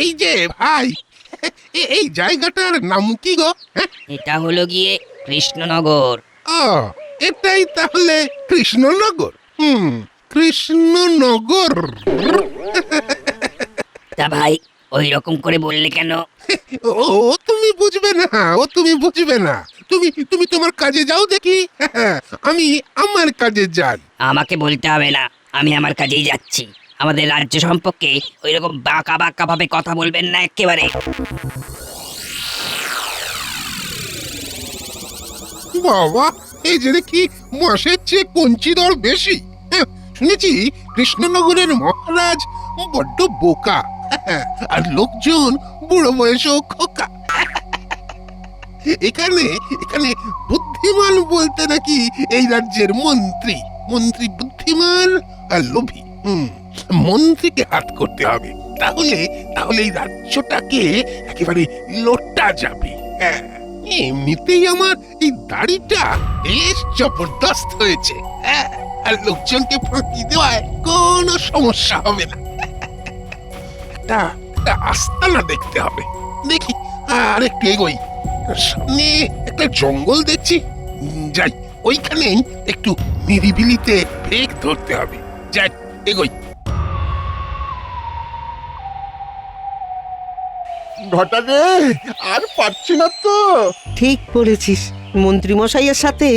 এই যে ভাই, এই জায়গাটার নাম কি গো? হ্যাঁ? এটা হলো গিয়ে কৃষ্ণনগর। ও, এটাই তাহলে কৃষ্ণনগর। কৃষ্ণনগর। তা ভাই ওই রকম করে বললে কেন? ও তুমি বুঝবে না, ও তুমি বুঝবে না। তুমি তুমি তোমার কাজে যাও দেখি, আমি আমার কাজে যাই। আমাকে বলতে হবে না, আমি আমার কাজেই যাচ্ছি। আমাদের রাজ্য সম্পর্কে ওই রকম বাঁকা বাঁকা ভাবে কথা বলবেন না একেবারে। বাবা, এই যে দেখি মাসের চেয়ে কঞ্চি দর বেশি। শুনেছি কৃষ্ণনগরের মহারাজ বড্ড বোকা, আর লোকজন বুড়ো বয়সও খোকা। এখানে এখানে বুদ্ধিমান বলতে নাকি এই রাজ্যের মন্ত্রী। মন্ত্রী বুদ্ধিমান আর লোভী। মন্ত্রীকে হাত করতে হবে, তাহলে তাহলে এই রাজ্যটাকে একেবারে লোটা যাবে। হ্যাঁ, এমনিতেই আমার এই দাড়িটা বেশ জবরদস্ত হয়েছে। হ্যাঁ, আর লোকজনকে ফাঁকি দেওয়ায় কোনো সমস্যা হবে না। একটা একটা আস্তানা দেখতে হবে। দেখি আর একটু এগোই। সামনে একটা জঙ্গল দেখছি, যাই ওইখানেই একটু নিরিবিলিতে ব্রেক ধরতে হবে। যাই, এগোই। ঘটা রে, আর পারছি না তো। ঠিক বলেছিস, মন্ত্রীমশাইয়ের সাথে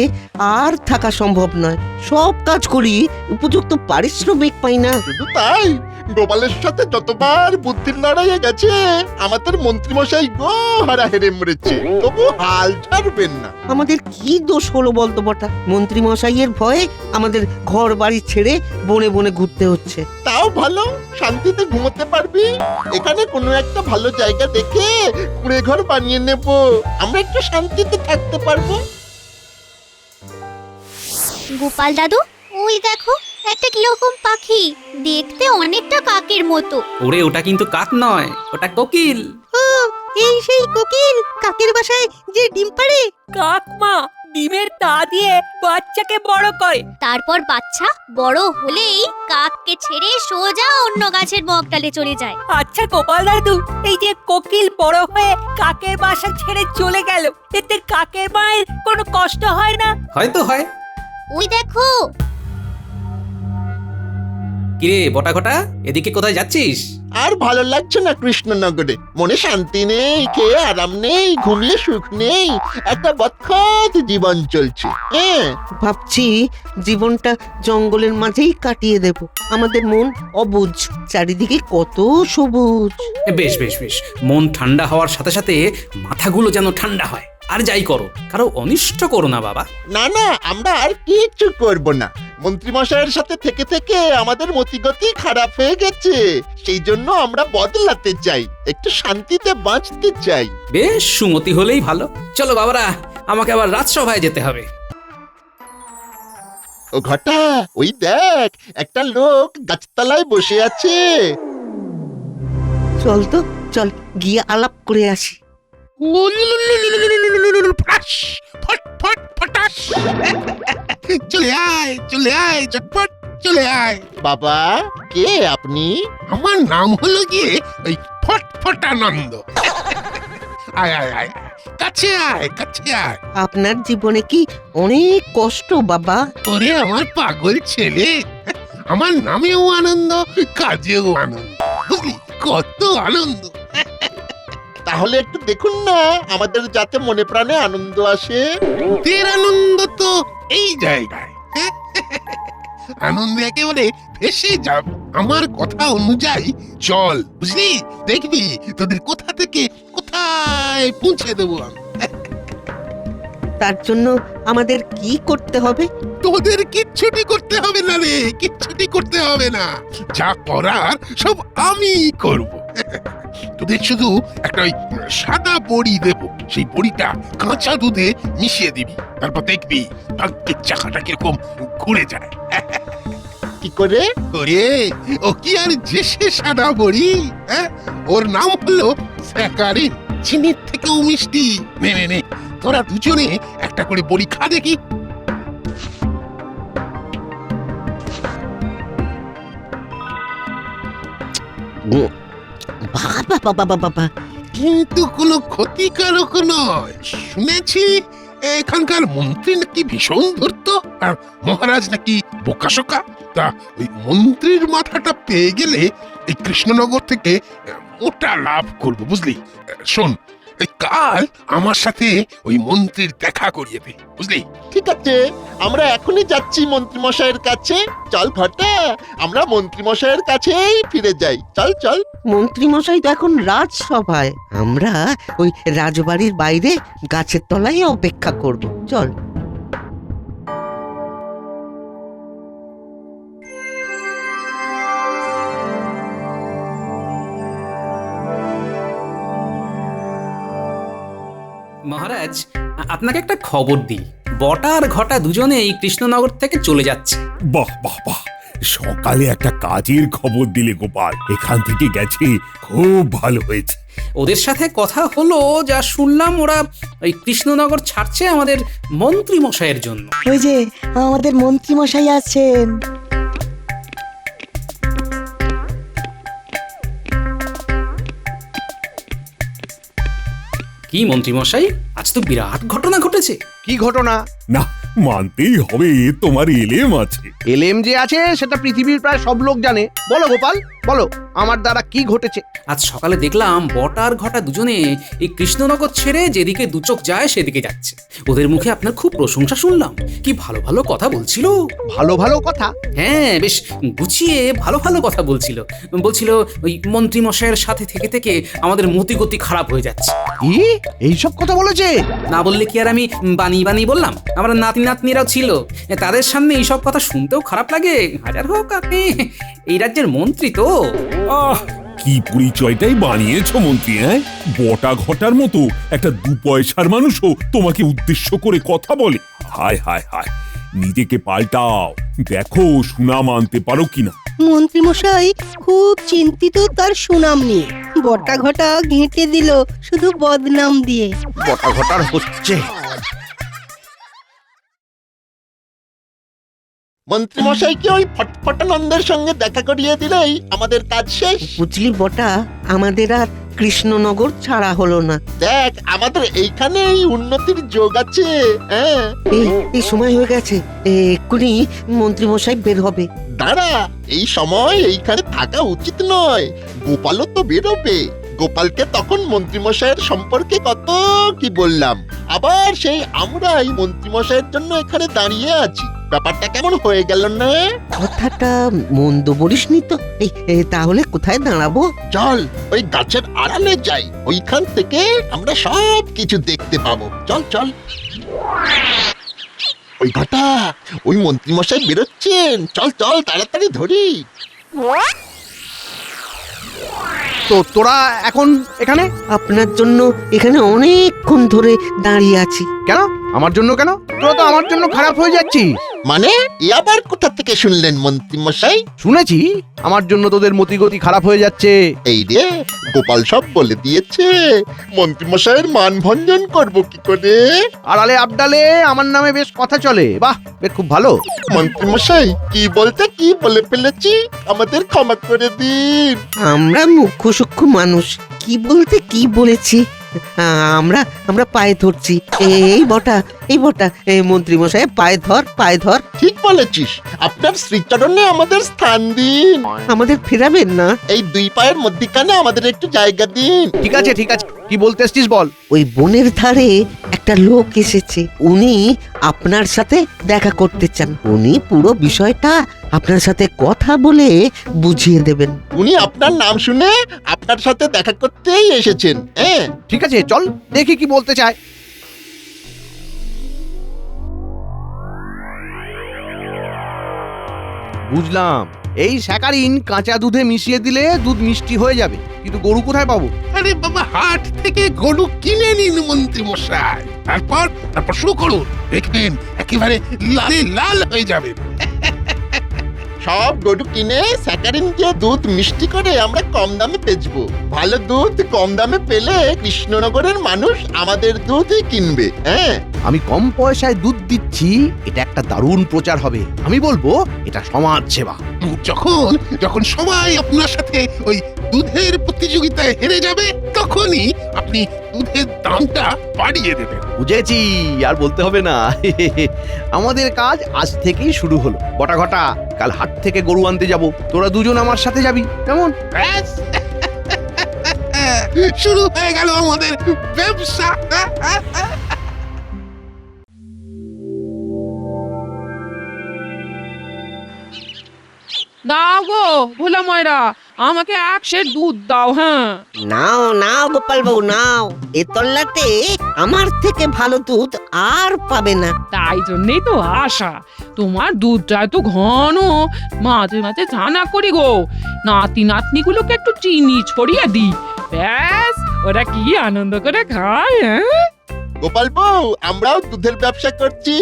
আর থাকা সম্ভব নয়। সব কাজ করি, উপযুক্ত পারিশ্রমিক পাই না। শুধু তাই, গোপালের সাথে যতবার বুদ্ধির লড়াইয়ে গেছে আমাদের মন্ত্রীমশাই গো হারা হেরে মরেছে, তবু হাল ছাড়বেন না। আমাদের কি দোষ হলো বলতো বটা? মন্ত্রীমশাইয়ের ভয়ে আমাদের ঘর বাড়ি ছেড়ে বনে বনে ঘুরতে হচ্ছে। তাও ভালো, শান্তিতে ঘুমোতে পারবি। এখানে কোনো একটা ভালো জায়গা দেখে কুঁড়ে ঘর বানিয়ে নেব, আমরা একটু শান্তিতে থাকতে পারবো। গোপাল দাদু, ওই দেখো একটা কিরকম পাখি, দেখতে অনেকটা কাকের মতো। ওরে ওটা কিন্তু কাক নয়, ওটা কোকিল। এই সেই কোকিল, কাকের বাসায় যে ডিম পাড়ে। কাক মা ডিমের তা দিয়ে বাচ্চাকে বড় করে, তারপর বাচ্চা বড় হলেই কাককে ছেড়ে সোজা অন্য গাছের মগডালে চলে যায়। আচ্ছা গোপাল দাদু, এই যে কোকিল বড় হয়ে কাকের বাসা ছেড়ে চলে গেল, এতে কাকের মায়ের কোনো কষ্ট হয় না? হয়তো হয়। ওই দেখো। কিরে বটা ঘটা, এদিকে কোথায় যাচ্ছিস? আর ভালো লাগছে না কৃষ্ণনগরে, মনে শান্তি নেই, খেয়ে আরাম নেই, ঘুমিয়ে সুখ নেই, একটা বৎখত জীবন চলছে। হ্যাঁ, ভাবছি জীবনটা জঙ্গলের মাঝেই কাটিয়ে দেব। আমাদের মন অবুঝ, চারিদিকে কত সবুজ। বেশ বেশ বেশ, মন ঠান্ডা হওয়ার সাথে সাথে মাথাগুলো যেন ঠান্ডা হয়। আর যাই করো, কারো অনিষ্ট করো না বাবা। না না, আমরা আর কিচ্ছু করব না। মন্ত্রীমশাইয়ের সাথে থেকে থেকে আমাদের মতিগতি খারাপ হয়ে গেছে, সেই জন্য আমরা বদলাতে চাই, একটু শান্তিতে বাঁচতে চাই। বেশ, সুমতি হলেই ভালো। চলো বাবারা, আমাকে আবার রাজসভায় যেতে হবে। ও ঘটা, ওই দেখ একটা লোক গাছতলায় বসে আছে। চল তো, চল গিয়ে আলাপ করে আসি। ফটাস, ফট ফট ফটাস। চলে আয়, চলে আয়, চটপট চলে আয়। বাবা, কে আপনি? আমার নাম হলো গিয়ে ওই ফটফটানন্দ। আয় আয় আয়, কাছে আয়, কাছে আয়। আপনার জীবনে কি অনেক কষ্ট বাবা? ওরে আমার পাগল ছেলে, আমার নামেও আনন্দ, কাজেও আনন্দ, বুঝলি কত আনন্দ। তাহলে একটু দেখুন না, আমাদের যাতে মনে প্রাণে আনন্দ আসে। তোদের আনন্দ তো এই জায়গায়, আনন্দে একেবারে ভেসে যাবে। আমার কথা অনুযায়ী চল, বুঝলি, দেখবি তোদের কোথা থেকে কোথায় পৌঁছে দেবো আমি। তার জন্য আমাদের কি করতে হবে? তোদের কিচ্ছুটি করতে হবে না রে, কিচ্ছুটি করতে হবে না। যা করার সব আমি করব। তোদের শুধু একটা ওই সাদা বড়ি দেব, সেই বড়িটা কাঁচা দুধে মিশিয়ে দিবি, তারপর দেখবি ভাগ্যের চাকাটা কিরকম ঘুরে যায়। কি করে? ওরে, ও কি আর যে সে সাদা বড়ি, হ্যাঁ? ওর নাম হলো স্যাকারিন, চিনির থেকেও মিষ্টি। নে নে নে, তোরা দুজনে একটা করে বড়ি খা দেখি। ভাব বাবা বাবা, কিন্তু কোনো ক্ষতিকারক নয়। শুনেছি এখানকার মন্ত্রী নাকি ভীষণ ধূর্ত, আর মহারাজ নাকি বোকাশোকা। তা ওই মন্ত্রীর মাথাটা পেয়ে গেলে এই কৃষ্ণনগর থেকে মোটা লাভ করবো, বুঝলি? শোন, এই কাল আমার সাথে ওই মন্ত্রীর দেখা করিয়ে দে, বুঝলি? ঠিক আছে, আমরা এখনই যাচ্ছি মন্ত্রী মশাইয়ের কাছে। চল ঘটা, আমরা মন্ত্রী মশাইয়ের কাছেই ফিরে যাই। চল চল। মন্ত্রী মশাই তো এখন রাজসভায়, আমরা ওই রাজবাড়ির বাইরে গাছের তলায় অপেক্ষা করব। চল। মহারাজ, আপনাকে একটা খবর দিই। বটা আর ঘটা দুজনেই কৃষ্ণনগর থেকে চলে যাচ্ছে। বাহ বাহ বাহ, সকালে একটা কাজের খবর দিলে গোপাল। এখান থেকে গেছে, খুব ভালো হয়েছে। ওদের সাথে কথা হলো, যা শুনলাম ওরা ওই কৃষ্ণনগর ছাড়ছে আমাদের মন্ত্রী মশাইয়ের জন্য। ওই যে আমাদের মন্ত্রী মশাই আছেন। কি মন্ত্রী মশাই, আজ তো বিরাট ঘটনা ঘটেছে। কি ঘটনা? না, মানতেই হবে তোমার এলেম আছে। এলএম যে আছে সেটা পৃথিবীর প্রায় সব লোক জানে। বলো গোপাল, বলো আমার দ্বারা কি ঘটেছে। আজ সকালে দেখলাম বটা আর ঘটা দুজনে এই কৃষ্ণনগর ছেড়ে যেদিকে দুচোখ যায় সেদিকে যাচ্ছে। ওদের মুখে আপনার খুব প্রশংসা শুনলাম। কি ভালো ভালো কথা বলছিল। ভালো ভালো কথা? হ্যাঁ, বেশ গুছিয়ে ভালো ভালো কথা বলছিল। বলছিল ওই মন্ত্রী মশাইয়ের সাথে থেকে থেকে আমাদের মতিগতি খারাপ হয়ে যাচ্ছে। কি এইসব কথা বলেছে? না বললে কি আর আমি বানিয়ে বানিয়ে বললাম? আমার নাতি নাতনিরাও ছিল, তাদের সামনে এইসব কথা শুনতেও খারাপ লাগে। হাজার হোক আপনি এই রাজ্যের মন্ত্রী তো। আহ, কি পরিচয়টাই বানিয়েছ মন্ত্রী। হ্যাঁ, বটা ঘটার মতো একটা 2 পয়সার মানুষও তোমাকে উদ্দেশ্য করে কথা বলে। হায় হায় হায়, নিজেকে পাল্টাও, দেখো সুনাম আনতে পারো কিনা। মন্ত্রী মশাই খুব চিন্তিত তার সুনাম নিয়ে। বটা ঘটা ঘেঁটে দিল শুধু বদনাম দিয়ে। বটা ঘটার হচ্ছে। মন্ত্রী মশাইকে ওই ফটফটানন্দের সঙ্গে দেখা করিয়ে দিলেই আমাদের কাজ শেষ। বুঝলি বটা, আমাদের আর কৃষ্ণনগর ছাড়া হলো না। দেখ, আমাদের এইখানেই উন্নতির যোগ আছে। হ্যাঁ, এই সময় হয়ে গেছে, এক্ষুনি মন্ত্রী মশাই বের হবে। দাঁড়া, এই সময় এইখানে থাকা উচিত নয়। গোপালও তো বেরোবে। গোপালকে তখন মন্ত্রীমশাইয়ের সম্পর্কে কত কি বললাম। আবার সেই আমরাই মন্ত্রীমশাইয়ের জন্য এখানে দাঁড়িয়ে আছি। ব্যাপারটা কেমন হয়ে গেল না? কথাটা মন্দ বলিসনি তো। তাহলে কোথায় দাঁড়াবো? চল, ওই গাছের আড়ালে যাই। ওইখান থেকে আমরা সব কিছু দেখতে পাবো। চল চল। ওই ঘটা, ওই মন্ত্রীমশাই বেরোচ্ছেন। চল চল, তাড়াতাড়ি ধরি। তো তোরা এখন এখানে? আপনার জন্য এখানে অনেকক্ষণ ধরে দাঁড়িয়ে আছি। কেন আমার জন্য? কেন তোরা তো আমার জন্য খারাপ হয়ে যাচ্ছিস। মানে এ আবার কোথা থেকে শুনলেন মন্ত্রীমশাই? শুনেছি আমার জন্য তোদের মতিগতি খারাপ হয়ে যাচ্ছে। এই রে, গোপাল সব বলে দিয়েছে। মন্ত্রীমশাইয়ের মান ভঞ্জন করবো কি করে? আড়ালে আবডালে আমার নামে বেশ কথা চলে। বাহ, বেশ খুব ভালো। মন্ত্রীমশাই, কি বলতে কি বলে ফেলেছি, আমাদের ক্ষমা করে দিন। আমরা মুখ্য সূক্ষ্ম মানুষ, কি বলতে কি বলেছি। আমরা আমরা পায়ে ধরছি। এই বটা, এই মন্ত্রী মশাই পায়ে ধর, পায়ে ধর। ঠিক বলেছিস, আপনার শ্রীচরণে আমাদের স্থান দিন। আমাদের ফেরাবেন না? এই 2 পায়ের মধ্যিখানে আমাদের একটু জায়গা দিন। ঠিক আছে ঠিক আছে, কি বলতে এসছিস বল। ওই বনের ধারে একটা লোক এসেছে, উনি আপনার সাথে দেখা করতে চান। উনি পুরো বিষয়টা আপনার সাথে কথা বলে বুঝিয়ে দেবেন। উনি আপনার নাম শুনে আপনার সাথে দেখা করতেই এসেছেন। হ্যাঁ, ঠিক আছে, চল দেখি কি বলতে চায়। বুঝলাম, এই স্যাকারিন কাঁচা দুধে মিশিয়ে দিলে দুধ মিষ্টি হয়ে যাবে, কিন্তু গরু কোথায় পাবো? আরে বাবা, হাট থেকে গরু কিনে নিন মন্ত্রী মশাই। তারপর শুরু করুন, দেখবেন একেবারে লালে লাল হয়ে যাবে। সব গরু কিনে স্যাকারিন দিয়ে দুধ মিষ্টি করে আমরা কম দামে বেচবো। ভালো দুধ কম দামে পেলে কৃষ্ণনগরের মানুষ আমাদের দুধই কিনবে। হ্যাঁ, আমি কম পয়সায় দুধ দিচ্ছি, এটা একটা দারুণ প্রচার হবে। আমি বলবো এটা সমাজ সেবা। যখন যখন সবাই আপনার সাথে ওই দুধের প্রতিযোগিতায় হেরে যাবে তখনই আপনি দুধের দামটা বাড়িয়ে দেবেন। বুঝেছি, আর বলতে হবে না। আমাদের কাজ আজ থেকেই শুরু হলো। বটা ঘটা, কাল হাট থেকে গরু আনতে যাব, তোরা দুজন আমার সাথে যাবি কেমন? ব্যাস, শুরু হয়ে গেল আমাদের ব্যবসা। দাও গো ভোলা ময়রা, আমাকে 1 সের দুধ দাও। হ্যাঁ, নাও নাও গোপাল বাবু নাও, এ তল্লাতে আমার থেকে ভালো দুধ আর পাবে না। তাই জন্যই তো আশা। তোমার দুধটা এত ঘন, মাঝে মাঝে জানা করি গো, নাতি নাতনিগুলোকে একটু চিনি ছড়িয়ে দিই, ব্যাস ওরা কি আনন্দ করে খায়। হ্যাঁ, গোপাল বউ, আমরাও দুধের ব্যবসা করছি,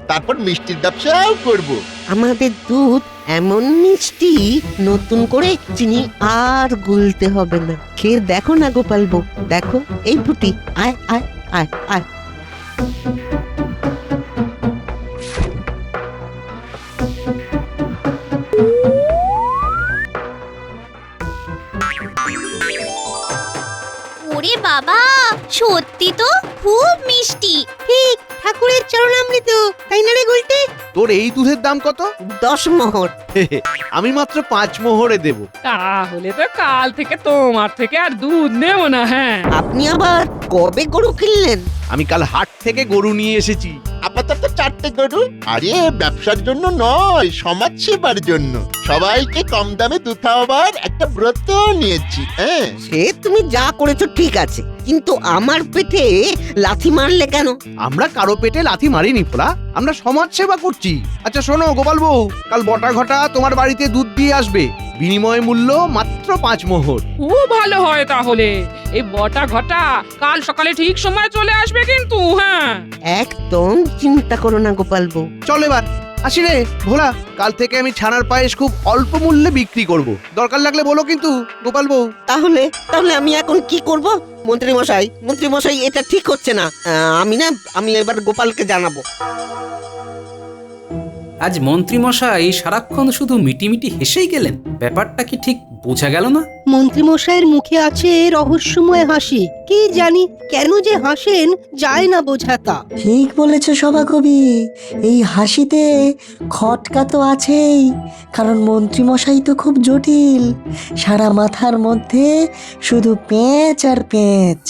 তারপর মিষ্টির ব্যবসাও করব। আমাদের দুধ এমন মিষ্টি, নতুন করে চিনি আর গুলতে হবে না। খেয়ে দেখো না গোপাল বউ, দেখো এই ফুটি, আয় আয় আয় আয়। ওরে বাবা, সত্যি তো খুব মিষ্টি। ঠিক ঠাকুরের চরণামৃত, তাই না রে গুলটে? তোর এই দুধের দাম কত? 10 মোহর। আমি মাত্র 5 মোহরে দেব। তাহলে তো কাল থেকে তোমার থেকে আর দুধ নেব না। হ্যাঁ, আপনি আবার কবে গরু কিনলেন? আমি কাল হাট থেকে গরু নিয়ে এসেছি। আপাতত 4টে গরু। আরে ব্যবসার জন্য নয়, সমাজ সেবার জন্য। সবাইকে কম দামে দুধ খাওয়াবার একটা ব্রত নিয়েছি। হ্যাঁ, সে তুমি যা করেছো ঠিক আছে, কিন্তু আমার পেটে লাথি মারলে কেন? আমরা কারো পেটে লাথি মারিনি ফোলা, আমরা সমাজ সেবা করছি। আচ্ছা শোনো গোপাল বউ, কাল বটা ঘটা তোমার বাড়িতে দুধ দিয়ে আসবে, বিনিময় মূল্য মাত্র 5 মোহর। খুব ভালো হয় তাহলে। এই বটা ঘটা কাল সকালে ঠিক সময় চলে আসবে কিন্তু। হ্যাঁ, একদম চিন্তা করো না গোপাল বউ। চল এবার আসি রে ভোলা, কাল থেকে আমি ছানার পায়েস খুব অল্প মূল্যে বিক্রি করব। দরকার লাগলে বলো কিন্তু গোপাল বউ। তাহলে তাহলে আমি এখন কি করব? মন্ত্রী মশাই এটা ঠিক হচ্ছে না। আমি এবার গোপালকে জানাবো। আজ মন্ত্রীমশাই সারাক্ষণ শুধু মিটিমিটি হেসেই গেলেন, ব্যাপারটা কি ঠিক বোঝা গেল না। মন্ত্রীমশাইয়ের মুখে আছে রহস্যময় হাসি, কি জানি কেন যে হাসেন যায় না বোঝাতা। ঠিক বলেছ সভাকবি, এই হাসিতে খটকা তো আছেই, কারণ মন্ত্রীমশাই তো খুব জটিল, সারা মাথার মধ্যে শুধু পেঁচ আর পেঁচ।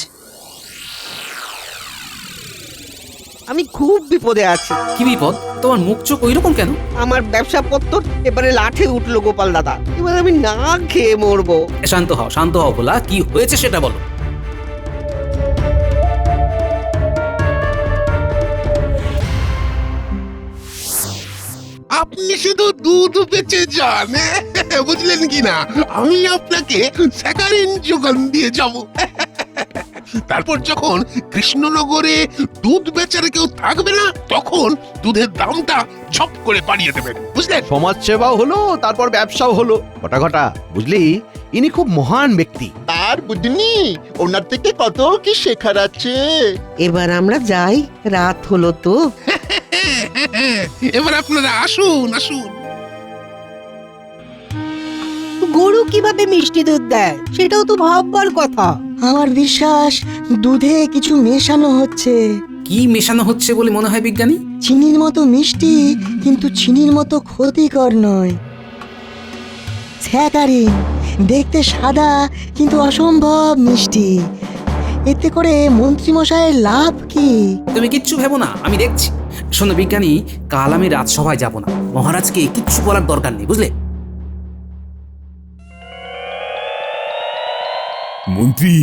আমি খুব বিপদে আছি। কি বিপদ? তোমার মুখ চোখ ওইরকম কেন? আমার ব্যবসা পত্র এবারে লাঠে উঠলো গোপাল দাদা, এবার আমি না খেয়ে মরবো। শান্ত হও ভোলা, কি হয়েছে সেটা বলো। আপনি শুধু দুধ বেচে যান, বুঝলেন কি না? আমি আপনাকে স্যাকারিন যোগান দিয়ে যাব। তারপর যখন কৃষ্ণনগরে দুধ বেচার কেউ থাকবে না, তখন দুধের দামটা ঝপ করে বাড়িয়ে দেবেন, বুঝলেন? সমাজ সেবাও হলো, তারপর ব্যবসাও হলো। ঘটা ঘটা, বুঝলি ইনি খুব মহান ব্যক্তি। আর বুঝনি, ওনার থেকে কত কি শেখার আছে। এবার আমরা যাই, রাত হলো তো। এবার আপনারা আসুন। গরু কিভাবে মিষ্টি দুধ দেয় সেটাও তো ভাববার কথা। আমার বিশ্বাস দুধে কিছু মেশানো হচ্ছে। কি মেশানো হচ্ছে বলে মনে হয় বিজ্ঞানী? চিনির মতো মিষ্টি, কিন্তু চিনির মতো ক্ষতিকর নয়। স্যাকারিন, দেখতে সাদা কিন্তু অসম্ভব মিষ্টি। এতে করে মন্ত্রীমশাইয়ের লাভ কি? তুমি কিচ্ছু ভেবো না, আমি দেখছি। শোনো বিজ্ঞানী, কাল আমি রাজসভায় যাব না, মহারাজকে কিচ্ছু বলার দরকার নেই, বুঝলে? মন্ত্রী,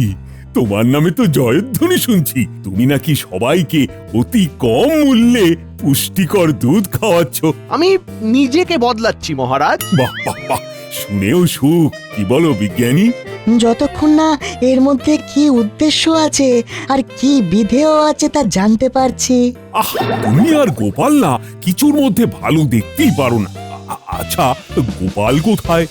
তোমার নামে তো জয়ধ্বনি শুনছি। তুমি নাকি সবাইকে অতি কম মূল্যে পুষ্টিকর দুধ খাওয়াচ্ছ। আমি নিজেকে বদলাচ্ছি মহারাজ। বাহ বাহ বাহ, শুনেও সুখ। কি বলো বিজ্ঞানী? যতক্ষণ না এর মধ্যে কি উদ্দেশ্য আছে আর কি বিধেয় আছে তা জানতে পারছি। আহ, তুমি আর গোপাল না কিছুর মধ্যে ভালো দেখতেই পারো না। আচ্ছা, গোপাল কোথায়?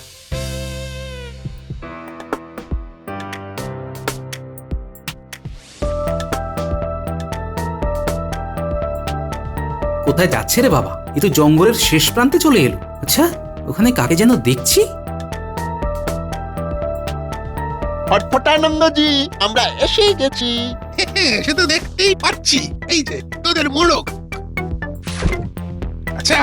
কোথায় যাচ্ছে রে বাবা? এ তো জঙ্গলের শেষ প্রান্তে চলে এলো। আচ্ছা, ওখানে কাকে যেন দেখছি। ফটফটানন্দজি, আমরা এসে গেছি। সে তো দেখতেই পাচ্ছি, এই যে তোদের মোড়ক। আচ্ছা,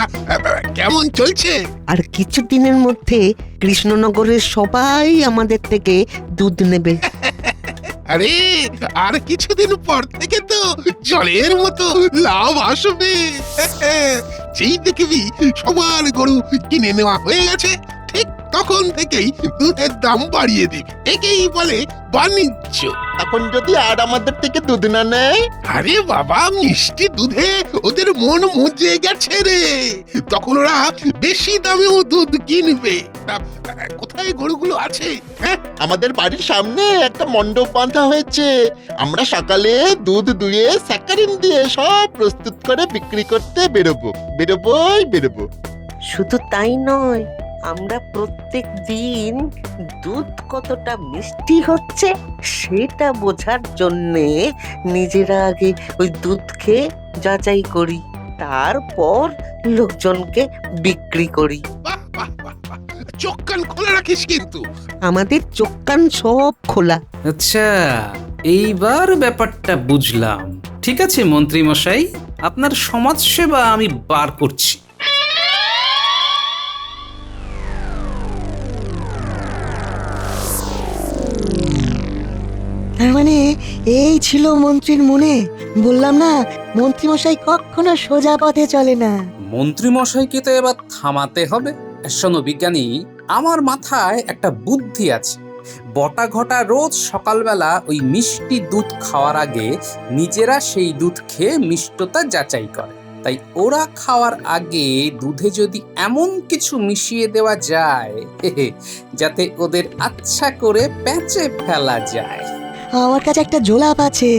কেমন চলছে? আর কিছুদিনের মধ্যে কৃষ্ণনগরের সবাই আমাদের থেকে দুধ নেবে। আরে আর কিছুদিন পর থেকে তো জলের মতো লাভ আসবে। যেই দেখবি সবার গরু কিনে নেওয়া হয়ে গেছে, ঠিক তখন থেকেই দুধের দাম বাড়িয়ে দিবি। একেই বলে বাণিজ্য। এখন যদি আর আমাদের থেকে দুধ না নেয়? আরে বাবা, মিষ্টি দুধে ওদের মন মজে গেছে রে। তখন ওরা বেশি দামেও দুধ কিনবে। তা, কোথায় গরুগুলো আছে? হ্যাঁ, আমাদের বাড়ির সামনে একটা মণ্ডপ বাঁধা হয়েছে। আমরা সকালে দুধ দুয়ে স্যাকারিন দিয়ে সব প্রস্তুত করে বিক্রি করতে বেরোবো। শুধু তাই নয়, আমরা প্রত্যেক দিন দুধ কতটা মিষ্টি হচ্ছে সেটা বোঝার জন্যে নিজেরা আগে ওই দুধ খেয়ে যাচাই করি, তারপর লোকজনকে বিক্রি করি। বাহ বাহ বাহ বাহ, চোখ কান খোলা রাখিস কিন্তু। আমাদের চোখ কান সব খোলা। আচ্ছা, এইবার ব্যাপারটা বুঝলাম। ঠিক আছে মন্ত্রী মশাই, আপনার সমাজসেবা আমি বার করছি। তার মানে এই ছিল মন্ত্রীর মনে। বললাম না, মন্ত্রীমশাই কখনো সোজা পথে চলে না। মন্ত্রী মশাইকে তো এবার থামাতে হবে। শোনো বিজ্ঞানী, আমার মাথায় একটা বুদ্ধি আছে। বটা ঘটা রোজ সকালবেলা ওই মিষ্টি দুধ খাওয়ার আগে নিজেরা সেই দুধ খেয়ে মিষ্টতা যাচাই করে। তাই ওরা খাওয়ার আগে দুধে যদি এমন কিছু মিশিয়ে দেওয়া যায় যাতে ওদের আচ্ছা করে প্যাঁচে ফেলা যায়। আমার কাছে একটা জোলাপ আছে,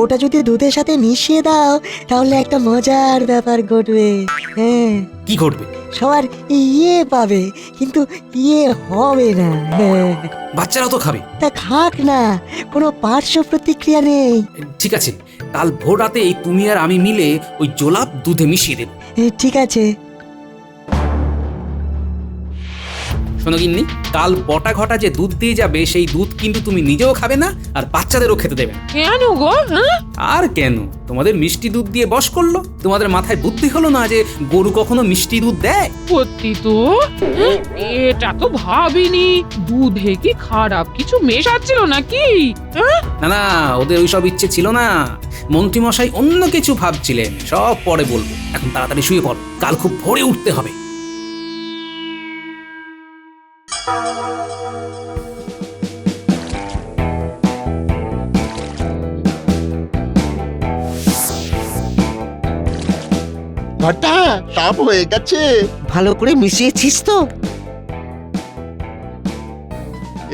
ওটা যদি দুধের সাথে মিশিয়ে দাও তাহলে একটা মজার ব্যাপার ঘটবে। হ্যাঁ, কি ঘটবে? সবার ইয়ে পাবে, কিন্তু ইয়ে হবে না। হ্যাঁ, বাচ্চারাও তো খাবে। তা খাক না, কোনো পার্শ্ব প্রতিক্রিয়া নেই। ঠিক আছে, কাল ভোর রাতে তুমি আর আমি মিলে ওই জোলাপ দুধে মিশিয়ে দেব। ঠিক আছে। শোনো গিন্নি, কাল বটা ঘটা যে দুধ দিয়ে যাবে সেই দুধ কিন্তু তুমি নিজেও খাবে না আর বাচ্চাদেরও খেতে দেবে না। কেন গো? হ্যাঁ, আর কেন? তোমাদের মিষ্টি দুধ দিয়ে বশ করলো। তোমাদের মাথায় বুদ্ধি হলো না যে গরু কখনো মিষ্টি দুধ দেয়? সত্যি তো। হ্যাঁ, এটা তো ভাবিনি। দুধে কি খারাপ কিছু মেশাচ্ছিল নাকি? হ্যাঁ, না না, ওদের ওইসব ইচ্ছে ছিল না। মন্ত্রী মশাই অন্য কিছু ভাবছিলেন, সব পরে বলবো। এখন তাড়াতাড়ি শুয়ে পড়ো, কাল খুব ভোরে উঠতে হবে। ঘটা সব হয়ে গেছে। ভালো করে মিশিয়েছিস তো?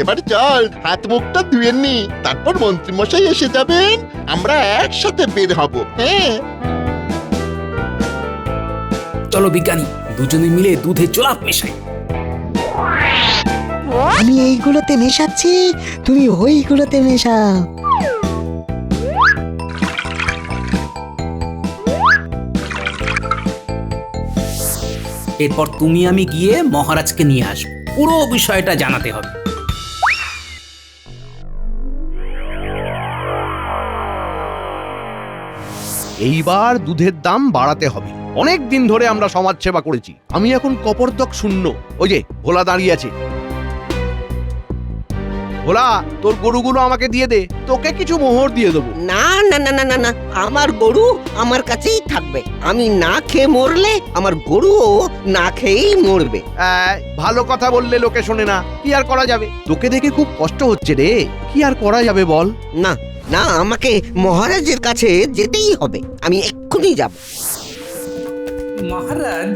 এবার চল হাত মুখটা ধুয়ে নি, তারপর মন্ত্রী মশাই এসে যাবেন, আমরা একসাথে বের হব। হ্যাঁ, চলো বিজ্ঞানী, দুজনে মিলে দুধে জোলাপ মেশাই। আমি এইগুলোতে মেশাচ্ছি, তুমি ওইগুলোতে মেশাও। এরপর তুমি আমি গিয়ে মহারাজকে নিয়ে আসবো, পুরো বিষয়টা জানাতে হবে। এইবার দুধের দাম বাড়াতে হবে। অনেক দিন ধরে আমরা সমাজ সেবা করেছি, আমি এখন কপরদক শূন্য। ওই যে ভোলা দাঁড়িয়ে আছে। ভোলা, তোর গরুগুলো আমাকে দিয়ে দে, তোকে কিছু মোহর দিয়ে দেবো। না না না না না না, আমার গরু আমার কাছেই থাকবে। আমি না খেয়ে মরলে আমার গরুও না খেয়েই মরবে। ভালো কথা বললে লোকে শোনে না, কি আর করা যাবে? তোকে দেখে খুব কষ্ট হচ্ছে রে, কি আর করা যাবে বল? না না, আমাকে মহারাজের কাছে যেতেই হবে। আমি এক্ষুনি যাব। মহারাজ,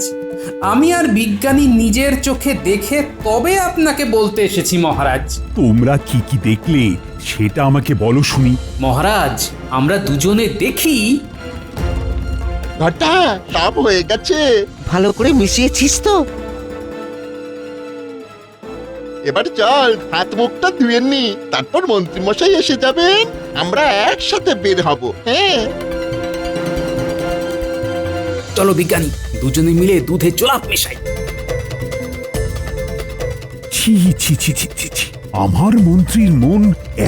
আমি আর বিজ্ঞানী নিজের চোখে দেখে তবে আপনাকে বলতে এসেছি মহারাজ। তোমরা কি কি দেখলে সেটা আমাকে বলো শুনি। মহারাজ, আমরা দুজনে দেখি। ঘটা সব হয়ে গেছে। ভালো করে মিশিয়েছিস তো? এবার চল হাত মুখটা ধুয়ে নি, তারপর মন্ত্রী মশাই এসে যাবেন, আমরা একসাথে বের হব। হ্যাঁ, চলো বিজ্ঞানী, দুজনে মিলে দুধে চোলাপ মেশাই। ছি ছি ছি ছি ছি ছি। আমার মন্ত্রীর মন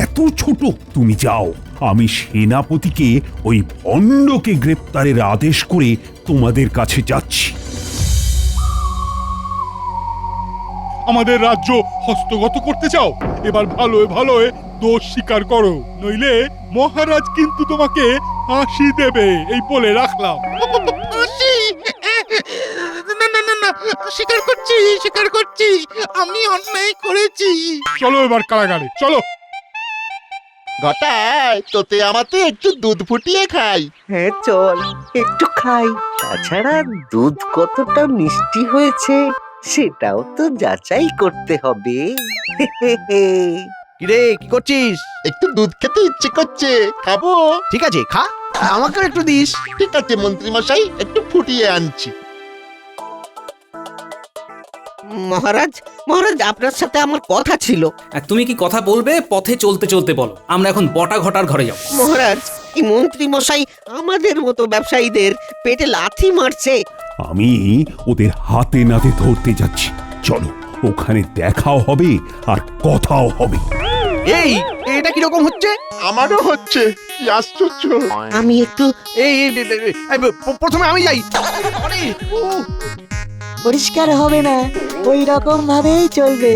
এত ছোট। তুমি যাও, আমি সেনাপতিকে ওই ভণ্ডকে গ্রেপ্তারের আদেশ করে তোমাদের কাছে যাচ্ছি। আমাদের রাজ্য হস্তগত করতে চাও? এবার ভালোয় ভালোয় দোষ স্বীকার করো, নইলে মহারাজ কিন্তু তোমাকে ফাঁসি দেবে, এই বলে রাখলাম। ফাঁসি? না না না না, স্বীকার করছি আমি অন্যায় করেছি। চলো এবার কারাগারে চলো। ঘটায় তোতে আমাতে একটু দুধ ফুটিয়ে খাই। হ্যাঁ চল একটু খাই। তাছাড়া দুধ কতটা মিষ্টি হয়েছে সেটাও তো যাচাই করতে হবে। কিরে কি করছিস? একটু দুধ খেতে ইচ্ছে করছে, খাবো। ঠিক আছে খা, আমাকে একটু দিস। ঠিক আছে মন্ত্রী মশাই, একটু ফুটিয়ে আনছি। মহারাজ, মহারাজ আপনার সাথে আমার কথা ছিল। আর তুমি কি কথা বলবে? পথে চলতে চলতে বলো। আমরা এখন বটা ঘটার ঘরে যাব। মহারাজ, এই মন্ত্রী মশাই আমাদের মতো ব্যবসায়ীদের পেটে লাথি মারছে। আমি ওদের হাতে নাতে ধরতে যাচ্ছি। চলো, ওখানে দেখাও হবে আর কথাও হবে। এই এটা কি রকম হচ্ছে? আমারও হচ্ছে, কি আশ্চর্য। আমি একটু প্রথমে আমি যাই। পরিষ্কার হবে না, ওই রকম ভাবেই চলবে।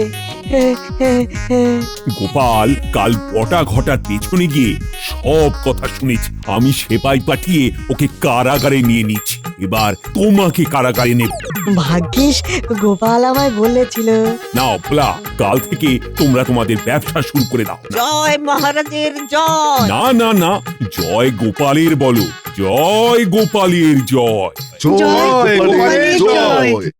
গোপাল কাল বটা ঘটার পেছনে গিয়ে সব কথা শুনেছি। আমি সেপাই পাঠিয়ে ওকে কারাগারে নিয়ে নিচ্ছি। এবার তোমাকে কারাগারে নেব। ভাগ্যিস গোপাল আমায় বলেছিল। নাও ভোলা, কাল থেকে তোমরা তোমাদের ব্যবসা শুরু করে দাও। জয় মহারাজের জয়। না না না, জয় গোপালের বলো, জয় গোপালের জয়। জয় গোপালের জয়।